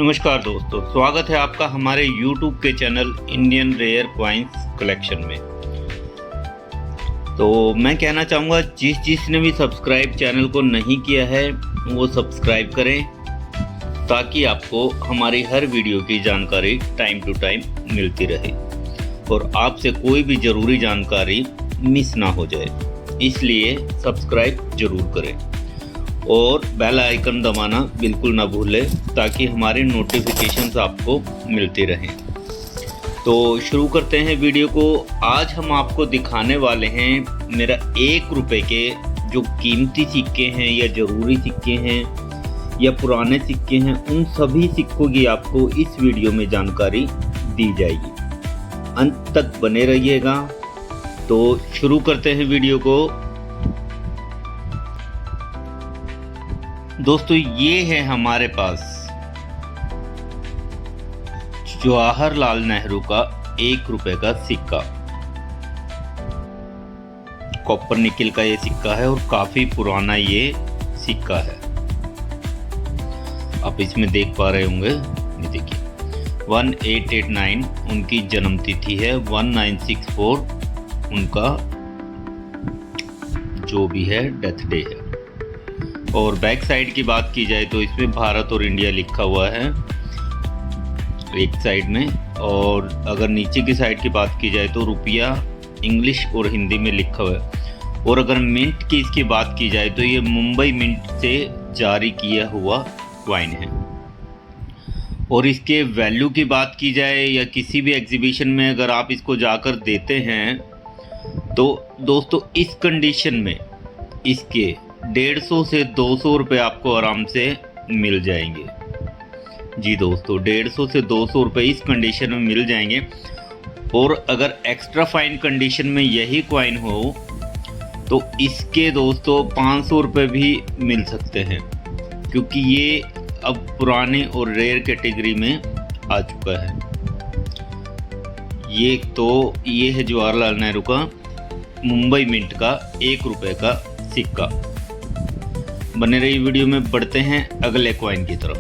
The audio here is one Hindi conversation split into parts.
नमस्कार दोस्तों, स्वागत है आपका हमारे YouTube के channel Indian rare coins collection में। तो मैं कहना चाहूँगा जिसने भी सब्सक्राइब चैनल को नहीं किया है वो सब्सक्राइब करें ताकि आपको हमारी हर वीडियो की जानकारी टाइम टू टाइम मिलती रहे और आपसे कोई भी ज़रूरी जानकारी मिस ना हो जाए, इसलिए सब्सक्राइब ज़रूर करें और बेल आइकन दबाना बिल्कुल ना भूलें ताकि हमारे नोटिफिकेशंस आपको मिलती रहें। तो शुरू करते हैं वीडियो को। आज हम आपको दिखाने वाले हैं मेरा 1 रुपये के जो कीमती सिक्के हैं या ज़रूरी सिक्के हैं या पुराने सिक्के हैं, उन सभी सिक्कों की आपको इस वीडियो में जानकारी दी जाएगी। अंत तक बने रहिएगा। तो शुरू करते हैं वीडियो को। दोस्तों, ये है हमारे पास जवाहरलाल नेहरू का 1 रुपये का सिक्का। कॉपर निकल का ये सिक्का है और काफी पुराना ये सिक्का है। आप इसमें देख पा रहे होंगे, ये देखिए 1889 उनकी जन्म तिथि है, 1964 उनका जो भी है डेथ डे है। और बैक साइड की बात की जाए तो इसमें भारत और इंडिया लिखा हुआ है एक साइड में, और अगर नीचे की साइड की बात की जाए तो रुपया इंग्लिश और हिंदी में लिखा हुआ है। और अगर मिंट की इसकी बात की जाए तो ये मुंबई मिंट से जारी किया हुआ कॉइन है। और इसके वैल्यू की बात की जाए या किसी भी एग्जीबिशन में अगर आप इसको जाकर देते हैं तो दोस्तों इस कंडीशन में इसके 150 से 200 रुपये आपको आराम से मिल जाएंगे। जी दोस्तों, 150 से 200 रुपये इस कंडीशन में मिल जाएंगे। और अगर एक्स्ट्रा फाइन कंडीशन में यही कॉइन हो तो इसके दोस्तों 500 रुपये भी मिल सकते हैं, क्योंकि ये अब पुराने और रेयर कैटेगरी में आ चुका है। ये है जवाहरलाल नेहरू का मुंबई मिंट का 1 रुपये का सिक्का। बने रही वीडियो में, बढ़ते हैं अगले कॉइन की तरफ।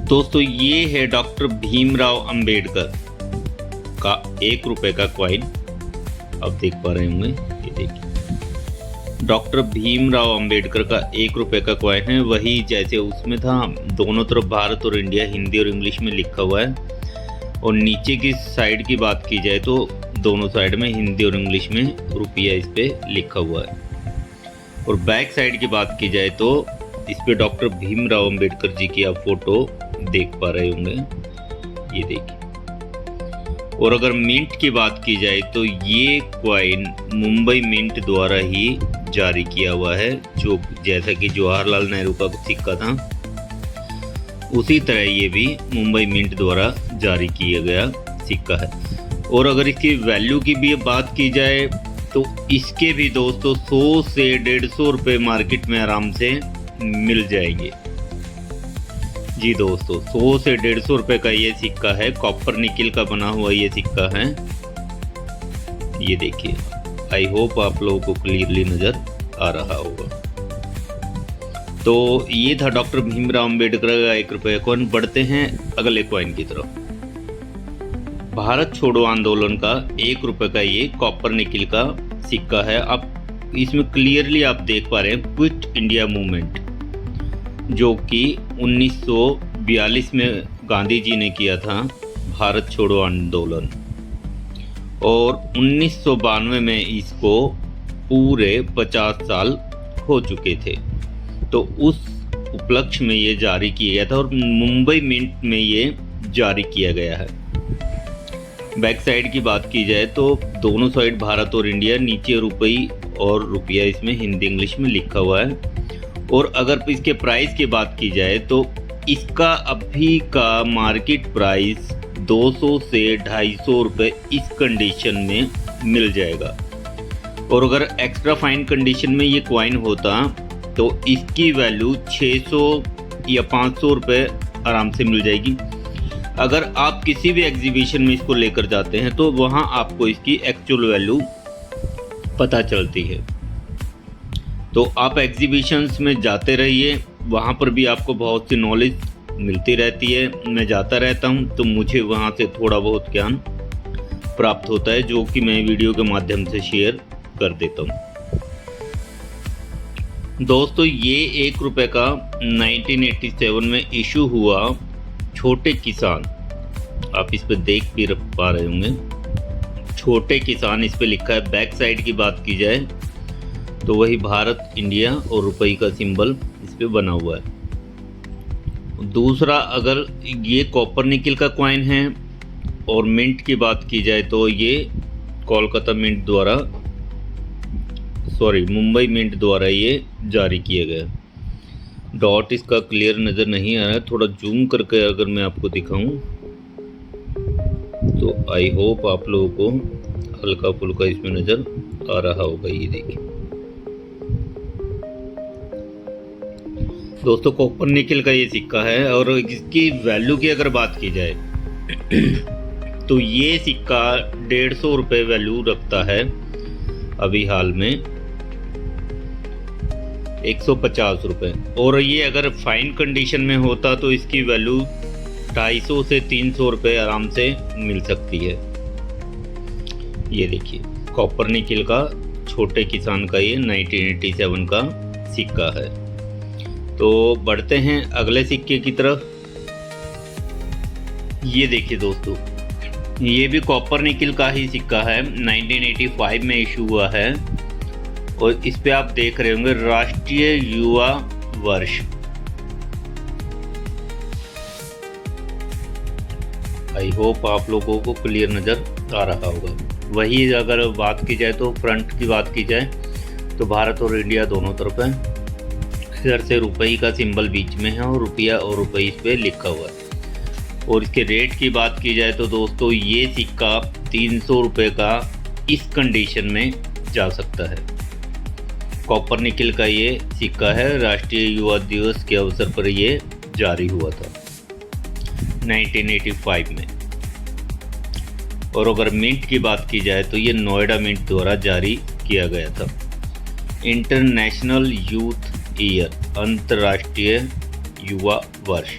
दोस्तों, ये है डॉक्टर भीमराव अंबेडकर का 1 रुपये का कॉइन। आप देख पा रहे होंगे, ये देखिए डॉक्टर भीमराव अंबेडकर का 1 रुपये का कॉइन है। वही जैसे उसमें था, दोनों तरफ भारत और इंडिया हिंदी और इंग्लिश में लिखा हुआ है। और नीचे की साइड की बात की जाए तो दोनों साइड में हिंदी और इंग्लिश में रुपया इस पे लिखा हुआ है। और बैक साइड की बात की जाए तो इस पे डॉक्टर भीमराव अंबेडकर जी की आप फोटो देख पा रहे होंगे, ये देखिए। और अगर मिंट की बात की जाए तो ये कॉइन मुंबई मिंट द्वारा ही जारी किया हुआ है। जो जैसा कि जवाहरलाल नेहरू का सिक्का था उसी तरह ये भी मुंबई मिंट द्वारा जारी किया गया सिक्का है। और अगर इसकी वैल्यू की भी बात की जाए तो इसके भी दोस्तों 100 से 150 रुपये मार्केट में आराम से मिल जाएंगे। जी दोस्तों, 100 से 150 रुपये का ये सिक्का है। कॉपर निकल का बना हुआ ये सिक्का है, ये देखिए। आई होप आप लोगों को क्लियरली नज़र आ रहा होगा। तो ये था डॉक्टर भीमराव अंबेडकर का 1 रुपये कॉइन। बढ़ते हैं अगले कॉइन की तरफ। भारत छोड़ो आंदोलन का 1 रुपये का ये कॉपर निकल का सिक्का है। आप इसमें क्लियरली आप देख पा रहे हैं क्विट इंडिया मूवमेंट, जो कि 1942 में गांधी जी ने किया था भारत छोड़ो आंदोलन, और 1992 में इसको पूरे 50 साल हो चुके थे। तो उस उपलक्ष्य में ये जारी किया गया था और मुंबई मिंट में ये जारी किया गया है। बैक साइड की बात की जाए तो दोनों साइड भारत और इंडिया, नीचे रुपये और रुपया इसमें हिंदी इंग्लिश में लिखा हुआ है। और अगर इसके प्राइस की बात की जाए तो इसका अभी का मार्केट प्राइस 200 से 250 रुपये इस कंडीशन में मिल जाएगा। और अगर एक्स्ट्रा फाइन कंडीशन में ये कॉइन होता तो इसकी वैल्यू 600 या 500 रुपये आराम से मिल जाएगी। अगर आप किसी भी एग्जीबिशन में इसको लेकर जाते हैं तो वहाँ आपको इसकी एक्चुअल वैल्यू पता चलती है। तो आप एग्जीबिशंस में जाते रहिए वहाँ पर भी आपको बहुत सी नॉलेज मिलती रहती है। मैं जाता रहता हूँ तो मुझे वहाँ से थोड़ा बहुत ज्ञान प्राप्त होता है, जो कि मैं वीडियो के माध्यम से शेयर कर देता हूँ। दोस्तों ये 1 रुपये का 1987 में इशू हुआ छोटे किसान, आप इस पे देख भी पा रहे होंगे, छोटे किसान इस पे लिखा है। बैक साइड की बात की जाए तो वही भारत, इंडिया और रुपये का सिंबल इस पे बना हुआ है। दूसरा, अगर ये कॉपर निकल का कॉइन है और मिंट की बात की जाए तो ये कोलकाता मिंट द्वारा, मुंबई मिंट द्वारा ये जारी किया गया। डॉट इसका क्लियर नज़र नहीं आ रहा है, थोड़ा जूम करके अगर मैं आपको दिखाऊं तो आई होप आप लोगों को हल्का फुल्का इसमें नज़र आ रहा होगा। ये देखिए दोस्तों, कॉपर निकल का ये सिक्का है और इसकी वैल्यू की अगर बात की जाए तो ये सिक्का 150 रुपये वैल्यू रखता है अभी हाल में, 150 रुपये। और ये अगर फाइन कंडीशन में होता तो इसकी वैल्यू 250 से 300 रुपये आराम से मिल सकती है। ये देखिए कॉपर निकल का छोटे किसान का ये 1987 का सिक्का है। तो बढ़ते हैं अगले सिक्के की तरफ। ये देखिए दोस्तों, ये भी कॉपर निकल का ही सिक्का है, 1985 में इशू हुआ है और इस पे आप देख रहे होंगे राष्ट्रीय युवा वर्ष। आई होप आप लोगों को क्लियर नज़र आ रहा होगा। वही अगर बात की जाए तो फ्रंट की बात की जाए तो भारत और इंडिया दोनों तरफ है, इधर से रुपये का सिंबल बीच में है और रुपया और रुपये इस पे लिखा हुआ है। और इसके रेट की बात की जाए तो दोस्तों ये सिक्का 300 रुपये का इस कंडीशन में जा सकता है। कॉपर निकल का ये सिक्का है, राष्ट्रीय युवा दिवस के अवसर पर ये जारी हुआ था 1985 में। और अगर मिंट की बात की जाए तो ये नोएडा मिंट द्वारा जारी किया गया था। इंटरनेशनल यूथ ईयर, अंतर्राष्ट्रीय युवा वर्ष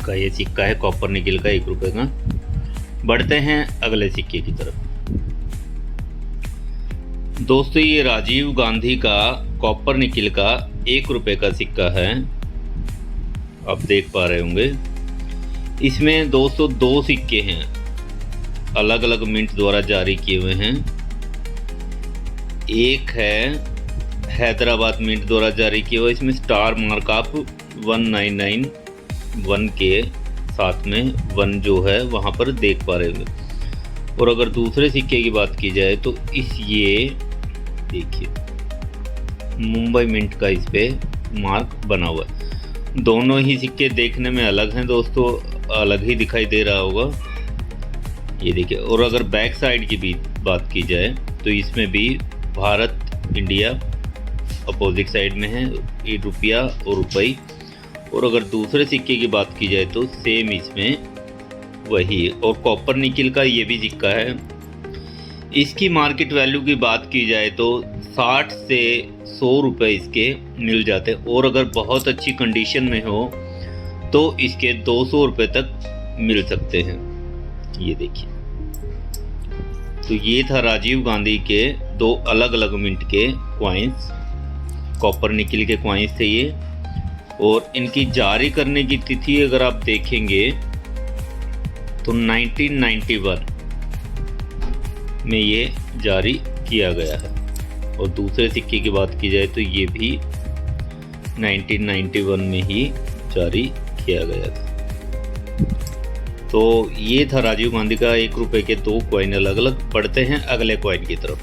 का ये सिक्का है, कॉपर निकल का 1 रुपये का। बढ़ते हैं अगले सिक्के की तरफ। दोस्तों ये राजीव गांधी का कॉपर निकल का 1 रुपये का सिक्का है, आप देख पा रहे होंगे। इसमें दोस्तों 2 सिक्के हैं, अलग अलग मिंट द्वारा जारी किए हुए हैं। एक है हैदराबाद मिंट द्वारा जारी किया हुआ, इसमें स्टार मार्क आप 1991 के साथ में 1 जो है वहाँ पर देख पा रहे होंगे। और अगर दूसरे सिक्के की बात की जाए तो ये देखिए मुंबई मिंट का इस पे मार्क बना हुआ है। दोनों ही सिक्के देखने में अलग हैं दोस्तों, अलग ही दिखाई दे रहा होगा। ये देखिए, और अगर बैक साइड की भी बात की जाए तो इसमें भी भारत, इंडिया अपोजिट साइड में है, ये रुपया और रुपये। और अगर दूसरे सिक्के की बात की जाए तो सेम इसमें वही है। और कॉपर निकल का ये भी सिक्का है। इसकी मार्केट वैल्यू की बात की जाए तो 60 से 100 रुपये इसके मिल जाते हैं। और अगर बहुत अच्छी कंडीशन में हो तो इसके 200 रुपये तक मिल सकते हैं। ये देखिए, तो ये था राजीव गांधी के 2 अलग अलग मिंट के कॉइन्स, कॉपर निकल के कॉइन्स थे ये। और इनकी जारी करने की तिथि अगर आप देखेंगे तो 1991 में ये जारी किया गया है। और दूसरे सिक्के की बात की जाए तो ये भी 1991 में ही जारी किया गया था। तो ये था राजीव गांधी का 1 रुपये के 2 कॉइन अलग अलग। पढ़ते हैं अगले कॉइन की तरफ।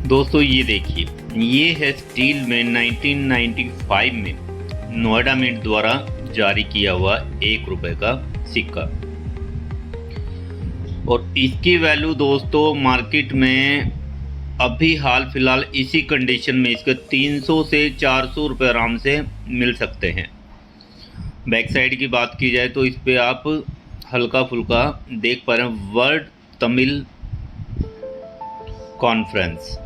दोस्तों ये देखिए, ये है स्टील में 1995 में नोएडा मिंट द्वारा जारी किया हुआ 1 रुपये का सिक्का। और इसकी वैल्यू दोस्तों मार्केट में अभी हाल फिलहाल इसी कंडीशन में इसके 300 से 400 रुपये आराम से मिल सकते हैं। बैक साइड की बात की जाए तो इस पे आप हल्का फुल्का देख पा रहे हैं, वर्ल्ड तमिल कॉन्फ्रेंस।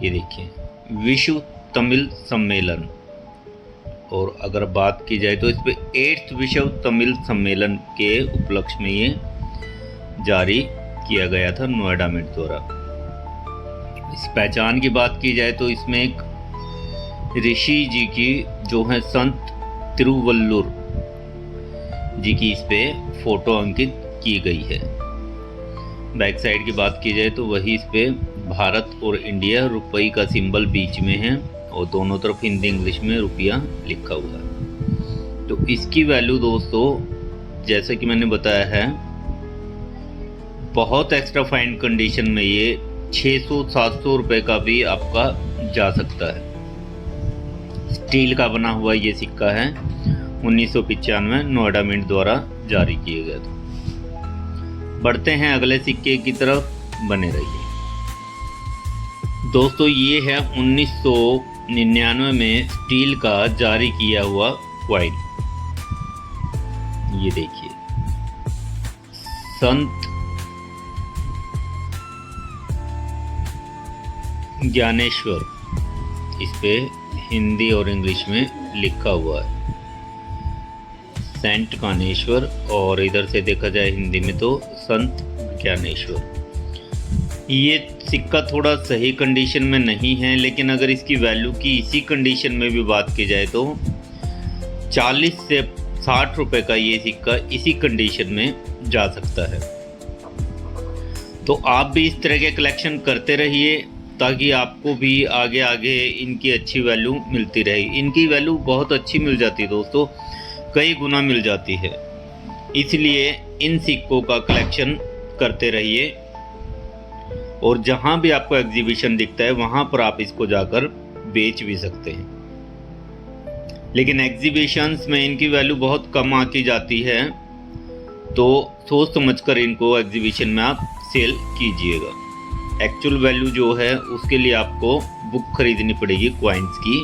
ये देखिए विश्व तमिल सम्मेलन, और अगर बात की जाए तो इस पे 8th विश्व तमिल सम्मेलन के उपलक्ष्य में ये जारी किया गया था नोएडा मिंट द्वारा। इस पहचान की बात की जाए तो इसमें एक ऋषि जी की जो है संत तिरुवल्लुर जी की इस पे फोटो अंकित की गई है। बैक साइड की बात की जाए तो वही इस पे भारत और इंडिया रुपये का सिंबल बीच में है और दोनों तरफ हिंदी इंग्लिश में रुपया लिखा हुआ है। तो इसकी वैल्यू दोस्तों जैसे कि मैंने बताया है बहुत एक्स्ट्रा फाइन कंडीशन में ये 600-700 रुपये का भी आपका जा सकता है। स्टील का बना हुआ ये सिक्का है, 1995 नोएडा मिंट द्वारा जारी किया गया था। बढ़ते हैं अगले सिक्के की तरफ, बने रहिए दोस्तों। ये है 1999 में स्टील का जारी किया हुआ क्वाइन। ये देखिए संत ज्ञानेश्वर इस पे हिंदी और इंग्लिश में लिखा हुआ है, सेंट ज्ञानेश्वर, और इधर से देखा जाए हिंदी में तो संत ज्ञानेश्वर। ये सिक्का थोड़ा सही कंडीशन में नहीं है, लेकिन अगर इसकी वैल्यू की इसी कंडीशन में भी बात की जाए तो 40 से 60 रुपए का ये सिक्का इसी कंडीशन में जा सकता है। तो आप भी इस तरह के कलेक्शन करते रहिए ताकि आपको भी आगे आगे इनकी अच्छी वैल्यू मिलती रहेगी। इनकी वैल्यू बहुत अच्छी मिल जाती है दोस्तों, कई गुना मिल जाती है। इसलिए इन सिक्कों का कलेक्शन करते रहिए और जहां भी आपको एग्जीबिशन दिखता है वहां पर आप इसको जाकर बेच भी सकते हैं। लेकिन एग्जीबिशंस में इनकी वैल्यू बहुत कम आती जाती है, तो सोच समझकर इनको एग्जीबिशन में आप सेल कीजिएगा। एक्चुअल वैल्यू जो है उसके लिए आपको बुक खरीदनी पड़ेगी क्वाइंस की।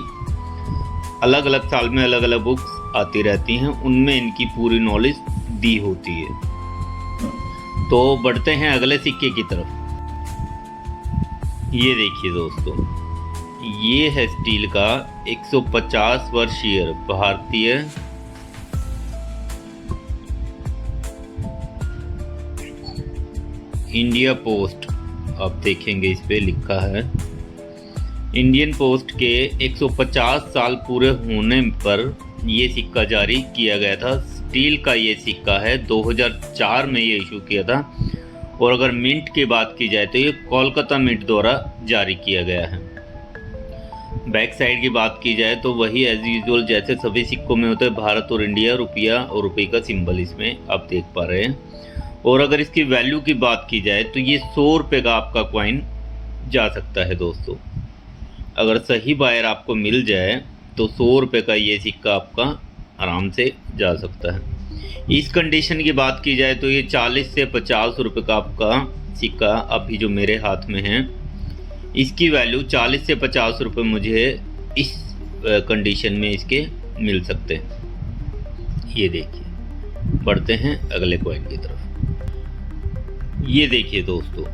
अलग अलग साल में अलग अलग बुक्स आती रहती हैं, उनमें इनकी पूरी नॉलेज दी होती है। तो बढ़ते हैं अगले सिक्के की तरफ। ये देखिए दोस्तों, ये है स्टील का 150 वर्षीय भारतीय इंडिया पोस्ट, आप देखेंगे इस पे लिखा है इंडियन पोस्ट के 150 साल पूरे होने पर ये सिक्का जारी किया गया था। स्टील का ये सिक्का है, 2004 में ये इशू किया था। और अगर मिंट की बात की जाए तो ये कोलकाता मिंट द्वारा जारी किया गया है। बैक साइड की बात की जाए तो वही एज यूजुअल जैसे सभी सिक्कों में होता है, भारत और इंडिया, रुपया और रुपये का सिंबल इसमें आप देख पा रहे हैं। और अगर इसकी वैल्यू की बात की जाए तो ये 100 रुपये का आपका क्वाइन जा सकता है दोस्तों। अगर सही बायर आपको मिल जाए तो 100 रुपये का ये सिक्का आपका आराम से जा सकता है। इस कंडीशन की बात की जाए तो ये 40 से 50 रुपये का आपका सिक्का अभी जो मेरे हाथ में है, इसकी वैल्यू 40 से 50 रुपये मुझे इस कंडीशन में इसके मिल सकते हैं। ये देखिए, बढ़ते हैं अगले क्वाइन की तरफ। ये देखिए दोस्तों,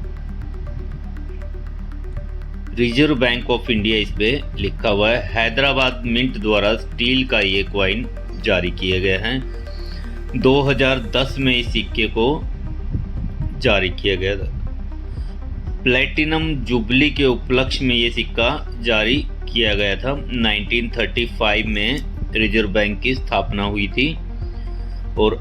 रिजर्व बैंक ऑफ इंडिया इस पे लिखा हुआ है। हैदराबाद मिंट द्वारा स्टील का ये क्वाइन जारी किया गया है। 2010 में इस सिक्के को जारी किया गया था। प्लेटिनम जुबली के उपलक्ष्य में ये सिक्का जारी किया गया था। 1935 में रिजर्व बैंक की स्थापना हुई थी और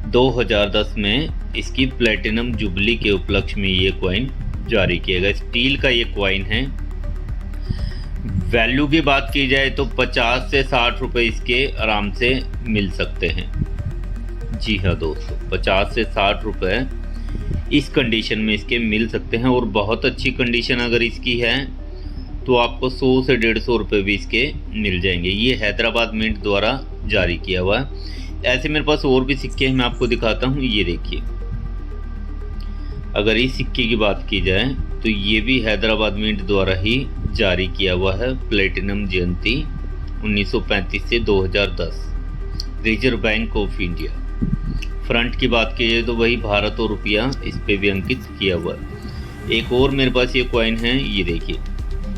2010 में इसकी प्लेटिनम जुबली के उपलक्ष्य में ये क्वाइन जारी किया गया। स्टील का ये क्वाइन है। वैल्यू की बात की जाए तो 50 से 60 रुपये इसके आराम से मिल सकते हैं। जी हाँ दोस्तों, 50 से 60 रुपये इस कंडीशन में इसके मिल सकते हैं। और बहुत अच्छी कंडीशन अगर इसकी है तो आपको 100 से 150 रुपये भी इसके मिल जाएंगे। ये हैदराबाद मिंट द्वारा जारी किया हुआ है। ऐसे मेरे पास और भी सिक्के हैं, मैं आपको दिखाता हूँ। ये देखिए, अगर इस सिक्के की बात की जाए तो ये भी हैदराबाद मिंट द्वारा ही जारी किया हुआ है। प्लेटिनम जयंती 1935 से 2010, reserve bank of India. Front की बात की जाए तो वही भारत और रुपया इस पे भी अंकित किया हुआ है। एक और मेरे पास ये कॉइन है, ये देखिए,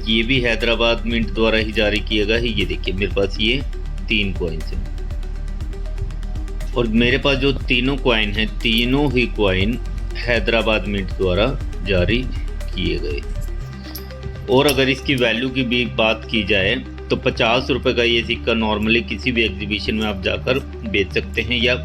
ये भी हैदराबाद मिंट द्वारा ही जारी किया गया है। ये देखिए मेरे पास ये 3 कॉइन्स हैं और मेरे पास जो तीनों कॉइन हैं, तीनों ही कॉइन हैदराबाद मिंट द्वारा जारी किए गए। और अगर इसकी वैल्यू की भी बात की जाए तो 50 रुपये का ये सिक्का नॉर्मली किसी भी एग्जीबिशन में आप जाकर बेच सकते हैं, या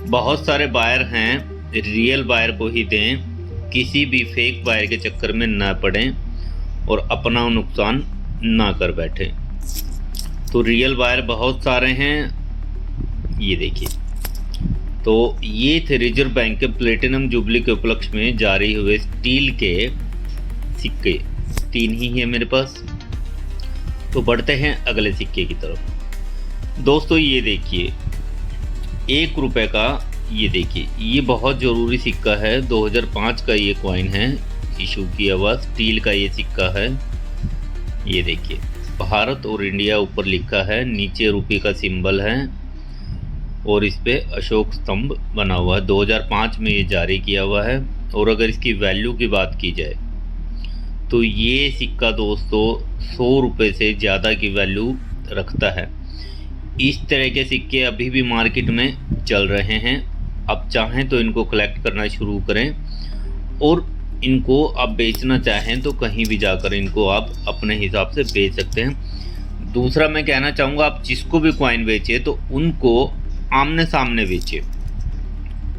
बहुत सारे बायर हैं रियल बायर को ही दें, किसी भी फेक बायर के चक्कर में ना पड़ें और अपना नुकसान ना कर बैठें। तो रियल बायर बहुत सारे हैं। ये देखिए, तो ये थे रिजर्व बैंक के प्लेटिनम जुबली के उपलक्ष्य में जारी हुए स्टील के सिक्के। 3 ही है मेरे पास। तो बढ़ते हैं अगले सिक्के की तरफ। दोस्तों ये देखिए 1 रुपये का, ये देखिए ये बहुत ज़रूरी सिक्का है। 2005 का ये कॉइन है, इशू किया हुआ स्टील का ये सिक्का है। ये देखिए भारत और इंडिया ऊपर लिखा है, नीचे रुपये का सिंबल है और इस पे अशोक स्तंभ बना हुआ है। 2005 में ये जारी किया हुआ है। और अगर इसकी वैल्यू की बात की जाए तो ये सिक्का दोस्तों 100 रुपये से ज़्यादा की वैल्यू रखता है। इस तरह के सिक्के अभी भी मार्केट में चल रहे हैं। आप चाहें तो इनको कलेक्ट करना शुरू करें और इनको आप बेचना चाहें तो कहीं भी जाकर इनको आप अपने हिसाब से बेच सकते हैं। दूसरा मैं कहना चाहूँगा, आप जिसको भी कॉइन बेचें तो उनको आमने सामने बेचें।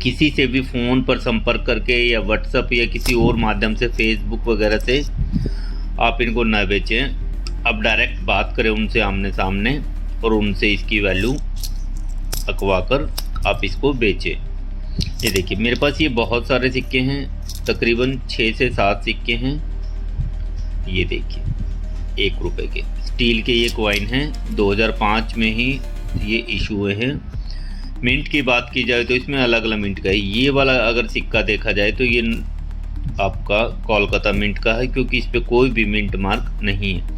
किसी से भी फ़ोन पर संपर्क करके या व्हाट्सएप या किसी और माध्यम से, फेसबुक वगैरह से आप इनको न बेचें। आप डायरेक्ट बात करें उनसे आमने सामने और उनसे इसकी वैल्यू अकवा कर आप इसको बेचें। ये देखिए मेरे पास ये बहुत सारे सिक्के हैं, तकरीबन 6 से 7 सिक्के हैं। ये देखिए 1 रुपये के स्टील के ये कॉइन हैं, 2005 में ही ये इशू हुए हैं। मिंट की बात की जाए तो इसमें अलग अलग मिंट का है। ये वाला अगर सिक्का देखा जाए तो ये आपका कोलकाता मिंट का है, क्योंकि इस पर कोई भी मिंट मार्क नहीं है।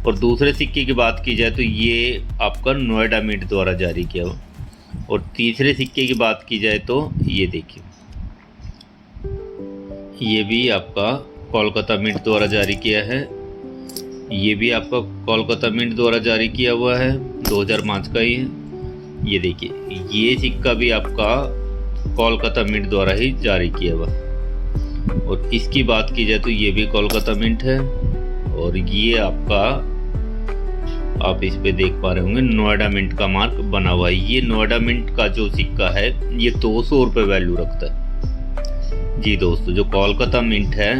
और दूसरे सिक्के की बात की जाए तो ये आपका नोएडा मिंट द्वारा जारी किया हुआ। और तीसरे सिक्के की बात की जाए तो ये देखिए, ये भी आपका कोलकाता मिंट द्वारा जारी किया है। ये भी आपका कोलकाता मिंट द्वारा जारी किया हुआ है, 2005 का ही है। ये देखिए ये सिक्का भी आपका कोलकाता मिंट द्वारा ही जारी किया हुआ। और इसकी बात की जाए तो ये भी कोलकाता मिंट है। और ये आपका, आप इस पे देख पा रहे होंगे, नोएडा मिंट का मार्क बना हुआ है। ये नोएडा मिंट का जो सिक्का है ये 200 रुपये वैल्यू रखता है। जी दोस्तों, जो कोलकाता मिंट है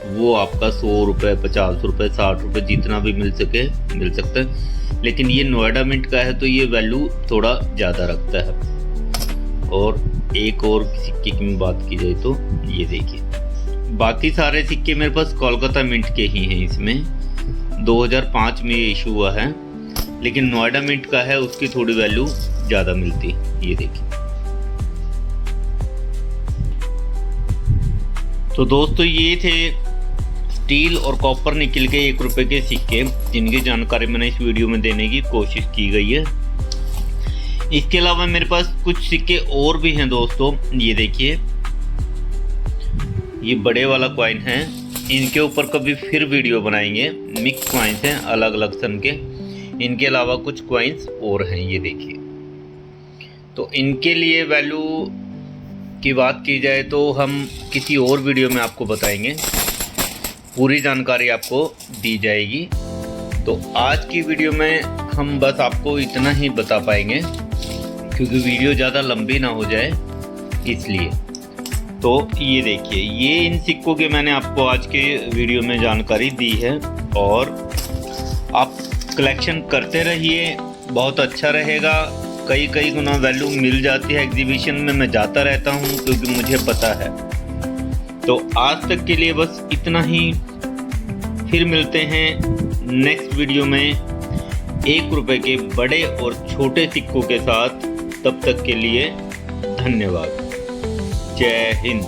वो आपका 100 रुपये, 50 रुपये, 60 रुपये जितना भी मिल सकता है। लेकिन ये नोएडा मिंट का है तो ये वैल्यू थोड़ा ज़्यादा रखता है। और एक और सिक्के की बात की जाए तो ये देखिए, बाकी सारे सिक्के मेरे पास कोलकाता मिंट के ही हैं। इसमें 2005 में ये इशू हुआ है, लेकिन नोएडा मिंट का है उसकी थोड़ी वैल्यू ज़्यादा मिलती है। ये देखिए, तो दोस्तों ये थे स्टील और कॉपर निकल के 1 रुपये के सिक्के, जिनकी जानकारी मैंने इस वीडियो में देने की कोशिश की गई है। इसके अलावा मेरे पास कुछ सिक्के और भी हैं दोस्तों। ये देखिए ये बड़े वाला कॉइन है, इनके ऊपर कभी फिर वीडियो बनाएंगे। मिक्स कॉइन्स हैं अलग अलग सन के। इनके अलावा कुछ कॉइन्स और हैं, ये देखिए। तो इनके लिए वैल्यू की बात की जाए तो हम किसी और वीडियो में आपको बताएंगे, पूरी जानकारी आपको दी जाएगी। तो आज की वीडियो में हम बस आपको इतना ही बता पाएंगे, क्योंकि वीडियो ज़्यादा लंबी ना हो जाए इसलिए। तो ये देखिए, ये इन सिक्कों के मैंने आपको आज के वीडियो में जानकारी दी है। और आप कलेक्शन करते रहिए, बहुत अच्छा रहेगा। कई गुना वैल्यू मिल जाती है एग्जीबिशन में। मैं जाता रहता हूँ क्योंकि मुझे पता है। तो आज तक के लिए बस इतना ही। फिर मिलते हैं नेक्स्ट वीडियो में 1 रुपये के बड़े और छोटे सिक्कों के साथ। तब तक के लिए धन्यवाद। जय हिंद।